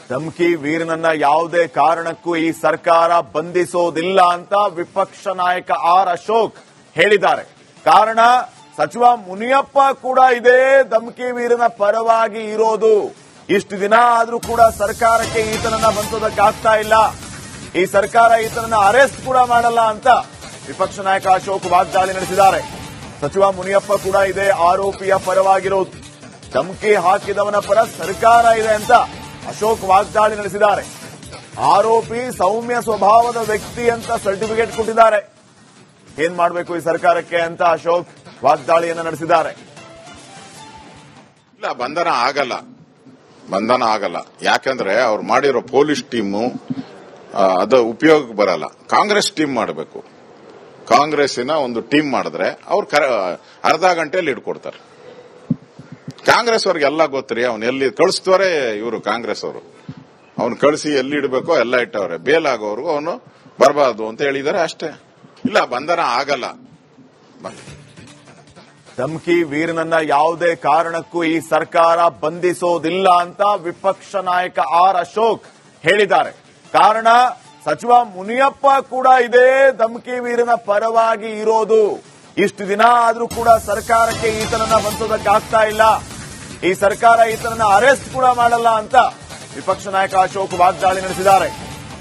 ಧಮ್ಕಿ ವೀರನನ್ನ ಯಾವುದೇ ಕಾರಣಕ್ಕೂ ಈ ಸರ್ಕಾರ ಬಂಧಿಸೋದಿಲ್ಲ ಅಂತ ವಿಪಕ್ಷ ನಾಯಕ ಆರ್ ಅಶೋಕ್ ಹೇಳಿದ್ದಾರೆ. ಕಾರಣ ಸಚಿವ ಮುನಿಯಪ್ಪ ಕೂಡ ಇದೇ ಧಮ್ಕಿ ವೀರನ ಪರವಾಗಿ ಇರೋದು. ಇಷ್ಟು ದಿನ ಆದ್ರೂ ಕೂಡ ಸರ್ಕಾರಕ್ಕೆ ಈತನನ್ನ ಬಂಧಿಸೋದಕ್ಕಾಗ್ತಾ ಇಲ್ಲ. ಈ ಸರ್ಕಾರ ಈತನನ್ನ ಅರೆಸ್ಟ್ ಕೂಡ ಮಾಡಲ್ಲ ಅಂತ ವಿಪಕ್ಷ ನಾಯಕ ಅಶೋಕ್ ವಾಗ್ದಾಳಿ ನಡೆಸಿದ್ದಾರೆ. ಸಚಿವ ಮುನಿಯಪ್ಪ ಕೂಡ ಇದೇ ಆರೋಪಿಯ ಪರವಾಗಿರೋದು. ಧಮ್ಕಿ ಹಾಕಿದವನ ಪರ ಸರ್ಕಾರ ಇದೆ ಅಂತ ಅಶೋಕ್ ವಾಗ್ದಾಳಿ ನಡೆಸಿದ್ದಾರೆ. ಆರೋಪಿ ಸೌಮ್ಯ ಸ್ವಭಾವದ ವ್ಯಕ್ತಿ ಅಂತ ಸರ್ಟಿಫಿಕೇಟ್ ಕೊಟ್ಟಿದ್ದಾರೆ. ಏನ್ ಮಾಡಬೇಕು ಈ ಸರ್ಕಾರಕ್ಕೆ ಅಂತ ಅಶೋಕ್ ವಾಗ್ದಾಳಿಯನ್ನ ನಡೆಸಿದ್ದಾರೆ. ಇಲ್ಲ, ಬಂಧನ ಆಗಲ್ಲ. ಯಾಕಂದ್ರೆ ಅವ್ರು ಮಾಡಿರೋ ಪೊಲೀಸ್ ಟೀಮು ಅದು ಉಪಯೋಗಕ್ಕೆ ಬರಲ್ಲ. ಕಾಂಗ್ರೆಸ್ ಟೀಮ್ ಮಾಡಬೇಕು. ಕಾಂಗ್ರೆಸ್ಸಿನ ಒಂದು ಟೀಮ್ ಮಾಡಿದ್ರೆ ಅವ್ರು ಅರ್ಧ ಗಂಟೆಯಲ್ಲಿ ಹಿಡ್ಕೊಡ್ತಾರೆ. ಕಾಂಗ್ರೆಸ್ ಅವ್ರಿಗೆಲ್ಲ ಗೊತ್ತರಿ, ಅವ್ನು ಎಲ್ಲಿ ಕಳಿಸ್ತವ್ರೆ ಇವರು ಕಾಂಗ್ರೆಸ್ ಅವರು. ಅವ್ನು ಕಳಿಸಿ ಎಲ್ಲಿ ಇಡಬೇಕೋ ಎಲ್ಲ ಇಟ್ಟವ್ರೆ. ಬೇಲಾಗೋರ್ಗು ಅವನು ಬರಬಾರ್ದು ಅಂತ ಹೇಳಿದ್ದಾರೆ ಅಷ್ಟೇ. ಇಲ್ಲ, ಬಂಧನ ಆಗಲ್ಲ. ಧಮ್ಕಿ ವೀರನನ್ನ ಯಾವುದೇ ಕಾರಣಕ್ಕೂ ಈ ಸರ್ಕಾರ ಬಂಧಿಸೋದಿಲ್ಲ ಅಂತ ವಿಪಕ್ಷ ನಾಯಕ ಆರ್ ಅಶೋಕ್ ಹೇಳಿದ್ದಾರೆ. ಕಾರಣ ಸಚಿವ ಮುನಿಯಪ್ಪ ಕೂಡ ಇದೇ ಧಮ್ಕಿ ವೀರನ ಪರವಾಗಿ ಇರೋದು. ಇಷ್ಟು ದಿನ ಆದ್ರೂ ಕೂಡ ಸರ್ಕಾರಕ್ಕೆ ಈತನನ್ನ ಬಂಧಿಸೋದಕ್ಕಾಗ್ತಾ ಇಲ್ಲ. ಈ ಸರ್ಕಾರ ಈತನನ್ನ ಅರೆಸ್ಟ್ ಕೂಡ ಮಾಡಲ್ಲ ಅಂತ ವಿಪಕ್ಷ ನಾಯಕ ಅಶೋಕ್ ವಾಗ್ದಾಳಿ ನಡೆಸಿದ್ದಾರೆ.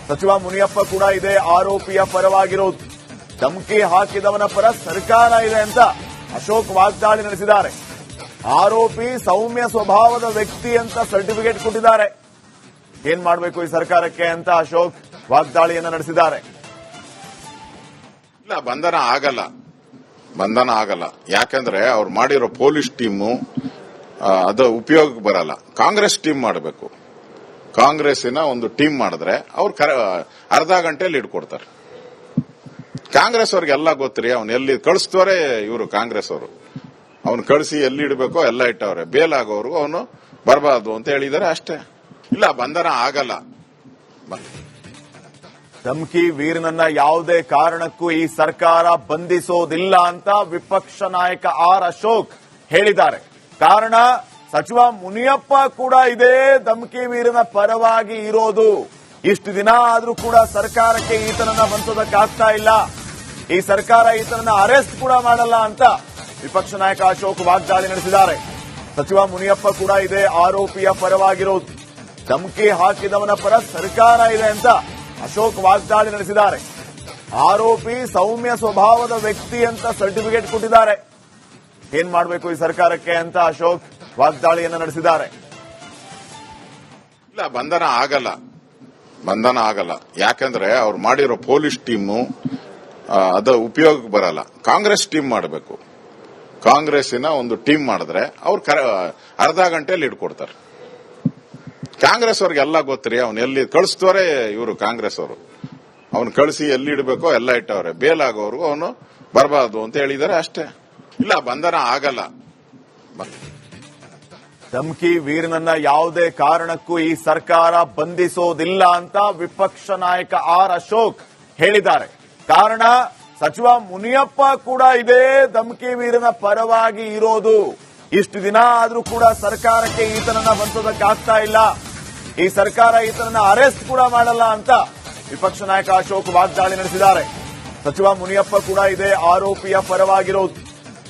ಸಚಿವ ಮುನಿಯಪ್ಪ ಕೂಡ ಇದೇ ಆರೋಪಿಯ ಪರವಾಗಿರೋದು. ಧಮ್ಕಿ ಹಾಕಿದವನ ಪರ ಸರ್ಕಾರ ಇದೆ ಅಂತ ಅಶೋಕ್ ವಾಗ್ದಾಳಿ ನಡೆಸಿದ್ದಾರೆ. ಆರೋಪಿ ಸೌಮ್ಯ ಸ್ವಭಾವದ ವ್ಯಕ್ತಿ ಅಂತ ಸರ್ಟಿಫಿಕೇಟ್ ಕೊಟ್ಟಿದ್ದಾರೆ. ಏನ್ ಮಾಡಬೇಕು ಈ ಸರ್ಕಾರಕ್ಕೆ ಅಂತ ಅಶೋಕ್ ವಾಗ್ದಾಳಿಯನ್ನ ನಡೆಸಿದ್ದಾರೆ. ಇಲ್ಲ, ಬಂಧನ ಆಗಲ್ಲ. ಯಾಕಂದ್ರೆ ಅವ್ರು ಮಾಡಿರೋ ಪೊಲೀಸ್ ಟೀಮು ಅದು ಉಪಯೋಗಕ್ಕೆ ಬರಲ್ಲ. ಕಾಂಗ್ರೆಸ್ ಟೀಮ್ ಮಾಡಬೇಕು. ಕಾಂಗ್ರೆಸ್ಸಿನ ಒಂದು ಟೀಮ್ ಮಾಡಿದ್ರೆ ಅವ್ರು ಅರ್ಧ ಗಂಟೆಯಲ್ಲಿ ಹಿಡ್ಕೊಡ್ತಾರೆ. ಕಾಂಗ್ರೆಸ್ ಅವ್ರಿಗೆಲ್ಲ ಗೊತ್ತರಿ, ಅವ್ನು ಎಲ್ಲಿ ಕಳಿಸ್ತವ್ರೆ ಇವರು ಕಾಂಗ್ರೆಸ್ ಅವರು. ಅವ್ನು ಕಳಿಸಿ ಎಲ್ಲಿ ಇಡಬೇಕೋ ಎಲ್ಲ ಇಟ್ಟವ್ರೆ. ಬೇಲಾಗೋರ್ಗು ಅವನು ಬರಬಾರ್ದು ಅಂತ ಹೇಳಿದ್ದಾರೆ ಅಷ್ಟೇ. ಇಲ್ಲ, ಬಂಧನ ಆಗಲ್ಲ. ಧಮ್ಕಿ ವೀರನನ್ನ ಯಾವುದೇ ಕಾರಣಕ್ಕೂ ಈ ಸರ್ಕಾರ ಬಂಧಿಸೋದಿಲ್ಲ ಅಂತ ವಿಪಕ್ಷ ನಾಯಕ ಆರ್ ಅಶೋಕ್ ಹೇಳಿದ್ದಾರೆ. ಕಾರಣ ಸಚಿವ ಮುನಿಯಪ್ಪ ಕೂಡ ಇದೇ ಧಮ್ಕಿ ವೀರನ ಪರವಾಗಿ ಇರೋದು. ಇಷ್ಟು ದಿನ ಆದ್ರೂ ಕೂಡ ಸರ್ಕಾರಕ್ಕೆ ಈತನನ್ನ ಬಂಧಿಸೋದಕ್ಕಾಗ್ತಾ ಇಲ್ಲ. ಈ ಸರ್ಕಾರ ಈತನನ್ನ ಅರೆಸ್ಟ್ ಕೂಡ ಮಾಡಲ್ಲ ಅಂತ ವಿಪಕ್ಷ ನಾಯಕ ಅಶೋಕ್ ವಾಗ್ದಾಳಿ ನಡೆಸಿದ್ದಾರೆ. ಸಚಿವ ಮುನಿಯಪ್ಪ ಕೂಡ ಇದೇ ಆರೋಪಿಯ ಪರವಾಗಿರೋದು. ಧಮ್ಕಿ ಹಾಕಿದವನ ಪರ ಸರ್ಕಾರ ಇದೆ ಅಂತ ಅಶೋಕ್ ವಾಗ್ದಾಳಿ ನಡೆಸಿದ್ದಾರೆ. ಆರೋಪಿ ಸೌಮ್ಯ ಸ್ವಭಾವದ ವ್ಯಕ್ತಿ ಅಂತ ಸರ್ಟಿಫಿಕೇಟ್ ಕೊಟ್ಟಿದ್ದಾರೆ. ಏನ್ ಮಾಡಬೇಕು ಈ ಸರ್ಕಾರಕ್ಕೆ ಅಂತ ಅಶೋಕ್ ವಾಗ್ದಾಳಿಯನ್ನ ನಡೆಸಿದ್ದಾರೆ. ಇಲ್ಲ, ಬಂಧನ ಆಗಲ್ಲ. ಯಾಕಂದ್ರೆ ಅವ್ರು ಮಾಡಿರೋ ಪೊಲೀಸ್ ಟೀಮು ಅದು ಉಪಯೋಗಕ್ಕೆ ಬರಲ್ಲ. ಕಾಂಗ್ರೆಸ್ ಟೀಮ್ ಮಾಡಬೇಕು. ಕಾಂಗ್ರೆಸ್ಸಿನ ಒಂದು ಟೀಮ್ ಮಾಡಿದ್ರೆ ಅವ್ರು ಅರ್ಧ ಗಂಟೆಯಲ್ಲಿ ಹಿಡ್ಕೊಡ್ತಾರೆ. ಕಾಂಗ್ರೆಸ್ ಅವ್ರಿಗೆಲ್ಲ ಗೊತ್ತರಿ, ಅವ್ನು ಎಲ್ಲಿ ಕಳಿಸ್ತವ್ರೆ ಇವರು ಕಾಂಗ್ರೆಸ್ ಅವರು. ಅವ್ನು ಕಳಿಸಿ ಎಲ್ಲಿ ಇಡಬೇಕೋ ಎಲ್ಲ ಇಟ್ಟವ್ರೆ. ಬೇಲಾಗೋರ್ಗು ಅವನು ಬರಬಾರ್ದು ಅಂತ ಹೇಳಿದ್ದಾರೆ ಅಷ್ಟೇ. ಇಲ್ಲ, ಬಂಧನ ಆಗಲ್ಲ. ಧಮ್ಕಿ ವೀರನನ್ನ ಯಾವುದೇ ಕಾರಣಕ್ಕೂ ಈ ಸರ್ಕಾರ ಬಂಧಿಸೋದಿಲ್ಲ ಅಂತ ವಿಪಕ್ಷ ನಾಯಕ ಆರ್ ಅಶೋಕ್ ಹೇಳಿದ್ದಾರೆ. ಕಾರಣ ಸಚಿವ ಮುನಿಯಪ್ಪ ಕೂಡ ಇದೇ ಧಮ್ಕಿ ವೀರನ ಪರವಾಗಿ ಇರೋದು. ಇಷ್ಟು ದಿನ ಆದ್ರೂ ಕೂಡ ಸರ್ಕಾರಕ್ಕೆ ಈತನನ್ನ ಬಂಧಿಸೋದಕ್ಕಾಗ್ತಾ ಇಲ್ಲ. ಈ ಸರ್ಕಾರ ಈತನನ್ನ ಅರೆಸ್ಟ್ ಕೂಡ ಮಾಡಲ್ಲ ಅಂತ ವಿಪಕ್ಷ ನಾಯಕ ಅಶೋಕ್ ವಾಗ್ದಾಳಿ ನಡೆಸಿದ್ದಾರೆ. ಸಚಿವ ಮುನಿಯಪ್ಪ ಕೂಡ ಇದೇ ಆರೋಪಿಯ ಪರವಾಗಿರೋದು.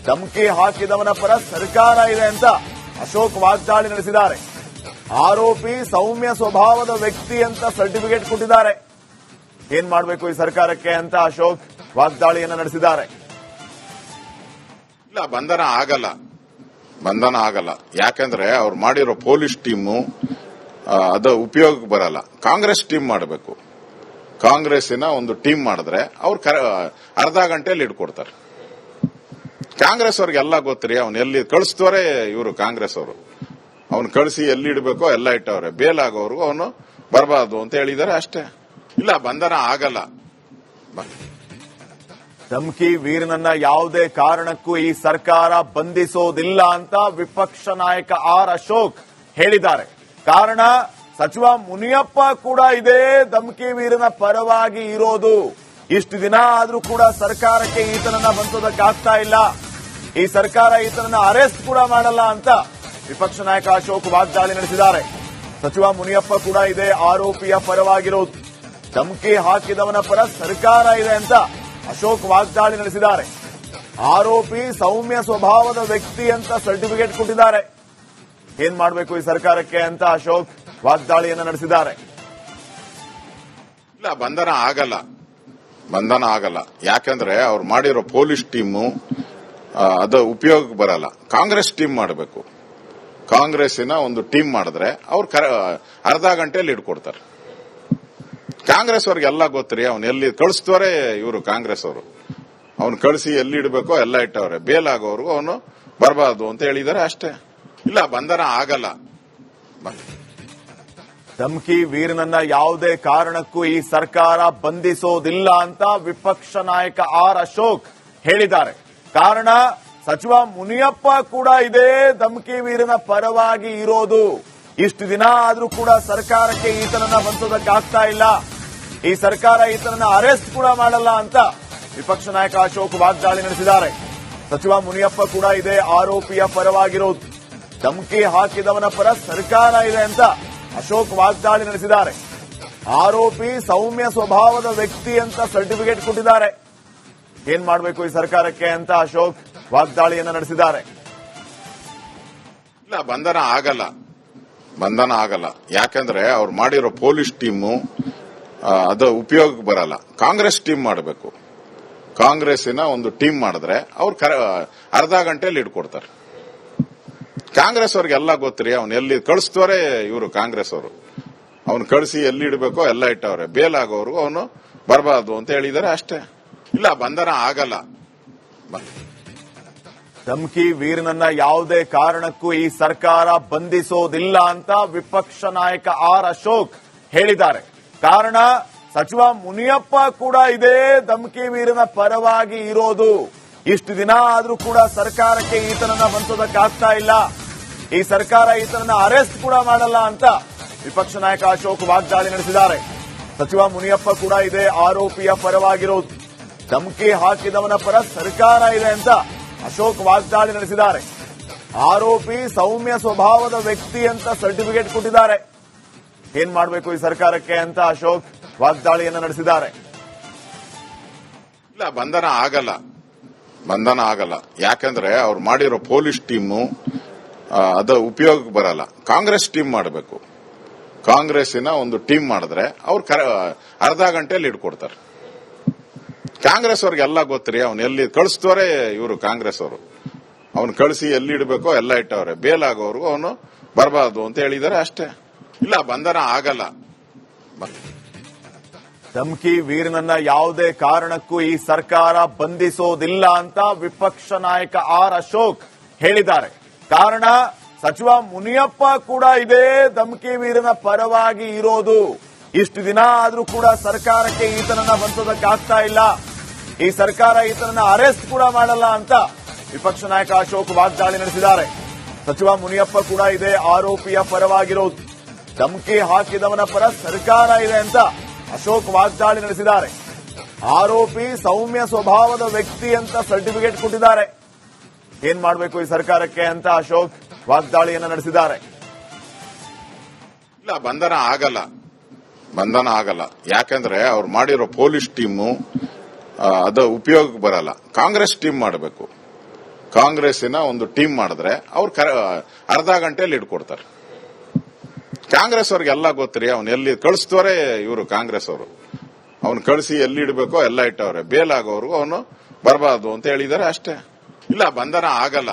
ಧಮ್ಕಿ ಹಾಕಿದವನ ಪರ ಸರ್ಕಾರ ಇದೆ ಅಂತ ಅಶೋಕ್ ವಾಗ್ದಾಳಿ ನಡೆಸಿದ್ದಾರೆ. ಆರೋಪಿ ಸೌಮ್ಯ ಸ್ವಭಾವದ ವ್ಯಕ್ತಿ ಅಂತ ಸರ್ಟಿಫಿಕೇಟ್ ಕೊಟ್ಟಿದ್ದಾರೆ. ಏನ್ ಮಾಡಬೇಕು ಈ ಸರ್ಕಾರಕ್ಕೆ ಅಂತ ಅಶೋಕ್ ವಾಗ್ದಾಳಿಯನ್ನ ನಡೆಸಿದ್ದಾರೆ. ಇಲ್ಲ, ಬಂಧನ ಆಗಲ್ಲ. ಯಾಕಂದ್ರೆ ಅವ್ರು ಮಾಡಿರೋ ಪೊಲೀಸ್ ಟೀಮು ಅದು ಉಪಯೋಗಕ್ಕೆ ಬರಲ್ಲ. ಕಾಂಗ್ರೆಸ್ ಟೀಮ್ ಮಾಡಬೇಕು. ಕಾಂಗ್ರೆಸ್ಸಿನ ಒಂದು ಟೀಮ್ ಮಾಡಿದ್ರೆ ಅವ್ರು ಅರ್ಧ ಗಂಟೆಯಲ್ಲಿ ಹಿಡ್ಕೊಡ್ತಾರೆ. ಕಾಂಗ್ರೆಸ್ ಅವ್ರಿಗೆಲ್ಲ ಗೊತ್ತರಿ, ಅವ್ನು ಎಲ್ಲಿ ಕಳಿಸ್ತವ್ರೆ ಇವರು ಕಾಂಗ್ರೆಸ್ ಅವರು. ಅವ್ನು ಕಳಿಸಿ ಎಲ್ಲಿ ಇಡಬೇಕೋ ಎಲ್ಲ ಇಟ್ಟವ್ರೆ. ಬೇಲಾಗೋರ್ಗು ಅವನು ಬರಬಾರ್ದು ಅಂತ ಹೇಳಿದ್ದಾರೆ ಅಷ್ಟೇ. ಇಲ್ಲ, ಬಂಧನ ಆಗಲ್ಲ. ಧಮ್ಕಿ ವೀರನನ್ನ ಯಾವುದೇ ಕಾರಣಕ್ಕೂ ಈ ಸರ್ಕಾರ ಬಂಧಿಸೋದಿಲ್ಲ ಅಂತ ವಿಪಕ್ಷ ನಾಯಕ ಆರ್ ಅಶೋಕ್ ಹೇಳಿದ್ದಾರೆ. ಕಾರಣ ಸಚಿವ ಮುನಿಯಪ್ಪ ಕೂಡ ಇದೇ ಧಮ್ಕಿ ವೀರನ ಪರವಾಗಿ ಇರೋದು. ಇಷ್ಟು ದಿನ ಆದ್ರೂ ಕೂಡ ಸರ್ಕಾರಕ್ಕೆ ಈತನನ್ನ ಬಂಧಿಸೋದಕ್ಕಾಗ್ತಾ ಇಲ್ಲ. ಈ ಸರ್ಕಾರ ಈತನನ್ನ ಅರೆಸ್ಟ್ ಕೂಡ ಮಾಡಲ್ಲ ಅಂತ ವಿಪಕ್ಷ ನಾಯಕ ಅಶೋಕ್ ವಾಗ್ದಾಳಿ ನಡೆಸಿದ್ದಾರೆ. ಸಚಿವ ಮುನಿಯಪ್ಪ ಕೂಡ ಇದೆ ಆರೋಪಿಯ ಪರವಾಗಿರೋದು. ಧಮಕಿ ಹಾಕಿದವನ ಪರ ಸರ್ಕಾರ ಇದೆ ಅಂತ ಅಶೋಕ್ ವಾಗ್ದಾಳಿ ನಡೆಸಿದ್ದಾರೆ. ಆರೋಪಿ ಸೌಮ್ಯ ಸ್ವಭಾವದ ವ್ಯಕ್ತಿ ಅಂತ ಸರ್ಟಿಫಿಕೇಟ್ ಕೊಟ್ಟಿದ್ದಾರೆ. ಏನ್ ಮಾಡಬೇಕು ಈ ಸರ್ಕಾರಕ್ಕೆ ಅಂತ ಅಶೋಕ್ ವಾಗ್ದಾಳಿಯನ್ನ ನಡೆಸಿದ್ದಾರೆ. ಇಲ್ಲ, ಬಂಧನ ಆಗಲ್ಲ. ಯಾಕಂದ್ರೆ ಅವ್ರು ಮಾಡಿರೋ ಪೊಲೀಸ್ ಟೀಮು ಅದು ಉಪಯೋಗಕ್ಕೆ ಬರಲ್ಲ. ಕಾಂಗ್ರೆಸ್ ಟೀಮ್ ಮಾಡಬೇಕು. ಕಾಂಗ್ರೆಸ್ಸಿನ ಒಂದು ಟೀಮ್ ಮಾಡಿದ್ರೆ ಅವ್ರು ಅರ್ಧ ಗಂಟೆಯಲ್ಲಿ ಹಿಡ್ಕೊಡ್ತಾರೆ. ಕಾಂಗ್ರೆಸ್ ಅವ್ರಿಗೆಲ್ಲ ಗೊತ್ತರಿ, ಅವ್ನು ಎಲ್ಲಿ ಕಳಿಸ್ತವ್ರೆ ಇವರು ಕಾಂಗ್ರೆಸ್ ಅವರು. ಅವ್ನು ಕಳಿಸಿ ಎಲ್ಲಿ ಇಡಬೇಕೋ ಎಲ್ಲ ಇಟ್ಟವ್ರೆ. ಬೇಲ್ ಆಗೋವರೆಗೂ ಅವನು ಬರಬಾರ್ದು ಅಂತ ಹೇಳಿದ್ದಾರೆ ಅಷ್ಟೇ. ಇಲ್ಲ, ಬಂಧನ ಆಗಲ್ಲ. ಧಮಕಿ ವೀರನನ್ನ ಯಾವುದೇ ಕಾರಣಕ್ಕೂ ಈ ಸರ್ಕಾರ ಬಂಧಿಸೋದಿಲ್ಲ ಅಂತ ವಿಪಕ್ಷ ನಾಯಕ ಆರ್ ಅಶೋಕ್ ಹೇಳಿದ್ದಾರೆ. ಕಾರಣ, ಸಚಿವ ಮುನಿಯಪ್ಪ ಕೂಡ ಇದೇ ಧಮಕಿ ವೀರನ ಪರವಾಗಿ ಇರೋದು. ಇಷ್ಟು ದಿನ ಆದ್ರೂ ಕೂಡ ಸರ್ಕಾರಕ್ಕೆ ಈತನನ್ನ ಬಂಧಿಸೋದಕ್ಕಾಗ್ತಾ ಇಲ್ಲ. ಈ ಸರ್ಕಾರ ಈತನನ್ನ ಅರೆಸ್ಟ್ ಕೂಡ ಮಾಡಲ್ಲ ಅಂತ ವಿಪಕ್ಷ ನಾಯಕ ಅಶೋಕ್ ವಾಗ್ದಾಳಿ ನಡೆಸಿದ್ದಾರೆ. ಸಚಿವ ಮುನಿಯಪ್ಪ ಕೂಡ ಇದೇ ಆರೋಪಿಯ ಪರವಾಗಿರೋದು. ಧಮಕಿ ಹಾಕಿದವನ ಪರ ಸರ್ಕಾರ ಇದೆ ಅಂತ ಅಶೋಕ್ ವಾಗ್ದಾಳಿ ನಡೆಸಿದ್ದಾರೆ. ಆರೋಪಿ ಸೌಮ್ಯ ಸ್ವಭಾವದ ವ್ಯಕ್ತಿ ಅಂತ ಸರ್ಟಿಫಿಕೇಟ್ ಕೊಟ್ಟಿದ್ದಾರೆ. ಏನ್ ಮಾಡಬೇಕು ಈ ಸರ್ಕಾರಕ್ಕೆ ಅಂತ ಅಶೋಕ್ ವಾಗ್ದಾಳಿಯನ್ನ ನಡೆಸಿದ್ದಾರೆ. ಇಲ್ಲ, ಬಂಧನ ಆಗಲ್ಲ. ಯಾಕಂದ್ರೆ ಅವ್ರು ಮಾಡಿರೋ ಪೊಲೀಸ್ ಟೀಮು ಅದು ಉಪಯೋಗಕ್ಕೆ ಬರಲ್ಲ. ಕಾಂಗ್ರೆಸ್ ಟೀಮ್ ಮಾಡಬೇಕು. ಕಾಂಗ್ರೆಸ್ಸಿನ ಒಂದು ಟೀಮ್ ಮಾಡಿದ್ರೆ ಅವ್ರು ಅರ್ಧ ಗಂಟೆಯಲ್ಲಿ ಹಿಡ್ಕೊಡ್ತಾರೆ. ಕಾಂಗ್ರೆಸ್ ಅವ್ರಿಗೆಲ್ಲ ಗೊತ್ತರಿ, ಅವ್ನು ಎಲ್ಲಿ ಕಳಿಸ್ತವ್ರೆ ಇವರು ಕಾಂಗ್ರೆಸ್ ಅವರು. ಅವ್ನು ಕಳಿಸಿ ಎಲ್ಲಿ ಇಡಬೇಕೋ ಎಲ್ಲ ಇಟ್ಟವ್ರೆ. ಬೇಲ್ ಆಗೋವರೆಗೂ ಅವನು ಬರಬಾರ್ದು ಅಂತ ಹೇಳಿದ್ದಾರೆ ಅಷ್ಟೇ. ಇಲ್ಲ, ಬಂಧನ ಆಗಲ್ಲ. ಧಮಕಿ ವೀರನನ್ನ ಯಾವುದೇ ಕಾರಣಕ್ಕೂ ಈ ಸರ್ಕಾರ ಬಂಧಿಸೋದಿಲ್ಲ ಅಂತ ವಿಪಕ್ಷ ನಾಯಕ ಆರ್ ಅಶೋಕ್ ಹೇಳಿದ್ದಾರೆ. ಕಾರಣ, ಸಚಿವ ಮುನಿಯಪ್ಪ ಕೂಡ ಇದೇ ಧಮಕಿ ವೀರನ ಪರವಾಗಿ ಇರೋದು. ಇಷ್ಟು ದಿನ ಆದ್ರೂ ಕೂಡ ಸರ್ಕಾರಕ್ಕೆ ಈತನನ್ನ ಬಂಧಿಸೋದಕ್ಕಾಗ್ತಾ ಇಲ್ಲ. ಈ ಸರ್ಕಾರ ಈತನನ್ನ ಅರೆಸ್ಟ್ ಕೂಡ ಮಾಡಲ್ಲ ಅಂತ ವಿಪಕ್ಷ ನಾಯಕ ಅಶೋಕ್ ವಾಗ್ದಾಳಿ ನಡೆಸಿದ್ದಾರೆ. ಸಚಿವ ಮುನಿಯಪ್ಪ ಕೂಡ ಇದೇ ಆರೋಪಿಯ ಪರವಾಗಿರೋದು. ಧಮಕಿ ಹಾಕಿದವನ ಪರ ಸರ್ಕಾರ ಇದೆ ಅಂತ ಅಶೋಕ್ ವಾಗ್ದಾಳಿ ನಡೆಸಿದ್ದಾರೆ. ಆರೋಪಿ ಸೌಮ್ಯ ಸ್ವಭಾವದ ವ್ಯಕ್ತಿ ಅಂತ ಸರ್ಟಿಫಿಕೇಟ್ ಕೊಟ್ಟಿದ್ದಾರೆ. ಏನ್ ಮಾಡಬೇಕು ಈ ಸರ್ಕಾರಕ್ಕೆ ಅಂತ ಅಶೋಕ್ ವಾಗ್ದಾಳಿಯನ್ನ ನಡೆಸಿದ್ದಾರೆ. ಇಲ್ಲ, ಬಂಧನ ಆಗಲ್ಲ. ಯಾಕಂದ್ರೆ ಅವ್ರು ಮಾಡಿರೋ ಪೊಲೀಸ್ ಟೀಮು ಅದು ಉಪಯೋಗಕ್ಕೆ ಬರಲ್ಲ. ಕಾಂಗ್ರೆಸ್ ಟೀಮ್ ಮಾಡಬೇಕು. ಕಾಂಗ್ರೆಸ್ಸಿನ ಒಂದು ಟೀಮ್ ಮಾಡಿದ್ರೆ ಅವ್ರು ಅರ್ಧ ಗಂಟೆಯಲ್ಲಿ ಹಿಡ್ಕೊಡ್ತಾರೆ. ಕಾಂಗ್ರೆಸ್ ಅವ್ರಿಗೆಲ್ಲ ಗೊತ್ತರಿ, ಅವ್ನು ಎಲ್ಲಿ ಕಳಿಸ್ತವ್ರೆ ಇವರು ಕಾಂಗ್ರೆಸ್ ಅವರು. ಅವ್ನು ಕಳಿಸಿ ಎಲ್ಲಿ ಇಡಬೇಕೋ ಎಲ್ಲ ಇಟ್ಟವ್ರೆ. ಬೇಲ್ ಆಗೋವರೆಗೂ ಅವನು ಬರಬಾರ್ದು ಅಂತ ಹೇಳಿದ್ದಾರೆ ಅಷ್ಟೇ. ಇಲ್ಲ, ಬಂಧನ ಆಗಲ್ಲ. ಧಮಕಿ ವೀರನನ್ನ ಯಾವುದೇ ಕಾರಣಕ್ಕೂ ಈ ಸರ್ಕಾರ ಬಂಧಿಸೋದಿಲ್ಲ ಅಂತ ವಿಪಕ್ಷ ನಾಯಕ ಆರ್ ಅಶೋಕ್ ಹೇಳಿದ್ದಾರೆ. ಕಾರಣ, ಸಚಿವ ಮುನಿಯಪ್ಪ ಕೂಡ ಇದೇ ಧಮಕಿ ವೀರನ ಪರವಾಗಿ ಇರೋದು. ಇಷ್ಟು ದಿನ ಆದ್ರೂ ಕೂಡ ಸರ್ಕಾರಕ್ಕೆ ಈತನನ್ನ ಬಂಧಿಸೋದಕ್ಕಾಗ್ತಾ ಇಲ್ಲ. ಈ ಸರ್ಕಾರ ಈತನನ್ನ ಅರೆಸ್ಟ್ ಕೂಡ ಮಾಡಲ್ಲ ಅಂತ ವಿಪಕ್ಷ ನಾಯಕ ಅಶೋಕ್ ವಾಗ್ದಾಳಿ ನಡೆಸಿದ್ದಾರೆ. ಸಚಿವ ಮುನಿಯಪ್ಪ ಕೂಡ ಇದೇ ಆರೋಪಿಯ ಪರವಾಗಿರೋದು. ಧಮಕಿ ಹಾಕಿದವನ ಪರ ಸರ್ಕಾರ ಇದೆ ಅಂತ ಅಶೋಕ್ ವಾಗ್ದಾಳಿ ನಡೆಸಿದ್ದಾರೆ. ಆರೋಪಿ ಸೌಮ್ಯ ಸ್ವಭಾವದ ವ್ಯಕ್ತಿ ಅಂತ ಸರ್ಟಿಫಿಕೇಟ್ ಕೊಟ್ಟಿದ್ದಾರೆ. ಏನ್ ಮಾಡಬೇಕು ಈ ಸರ್ಕಾರಕ್ಕೆ ಅಂತ ಅಶೋಕ್ ವಾಗ್ದಾಳಿಯನ್ನ ನಡೆಸಿದ್ದಾರೆ. ಇಲ್ಲ, ಬಂಧನ ಆಗಲ್ಲ. ಯಾಕಂದ್ರೆ ಅವ್ರು ಮಾಡಿರೋ ಪೊಲೀಸ್ ಟೀಮು ಅದು ಉಪಯೋಗಕ್ಕೆ ಬರಲ್ಲ. ಕಾಂಗ್ರೆಸ್ ಟೀಮ್ ಮಾಡಬೇಕು. ಕಾಂಗ್ರೆಸ್ಸಿನ ಒಂದು ಟೀಮ್ ಮಾಡಿದ್ರೆ ಅವ್ರು ಅರ್ಧ ಗಂಟೆಯಲ್ಲಿ ಹಿಡ್ಕೊಡ್ತಾರೆ. ಕಾಂಗ್ರೆಸ್ ಅವ್ರಿಗೆಲ್ಲ ಗೊತ್ತರಿ, ಅವ್ನು ಎಲ್ಲಿ ಕಳಿಸ್ತವ್ರೆ ಇವರು ಕಾಂಗ್ರೆಸ್ ಅವರು. ಅವ್ನು ಕಳಿಸಿ ಎಲ್ಲಿ ಇಡಬೇಕೋ ಎಲ್ಲ ಇಟ್ಟವ್ರೆ. ಬೇಲ್ ಆಗೋವರೆಗೂ ಅವನು ಬರಬಾರ್ದು ಅಂತ ಹೇಳಿದ್ದಾರೆ ಅಷ್ಟೇ. ಇಲ್ಲ, ಬಂಧನ ಆಗಲ್ಲ.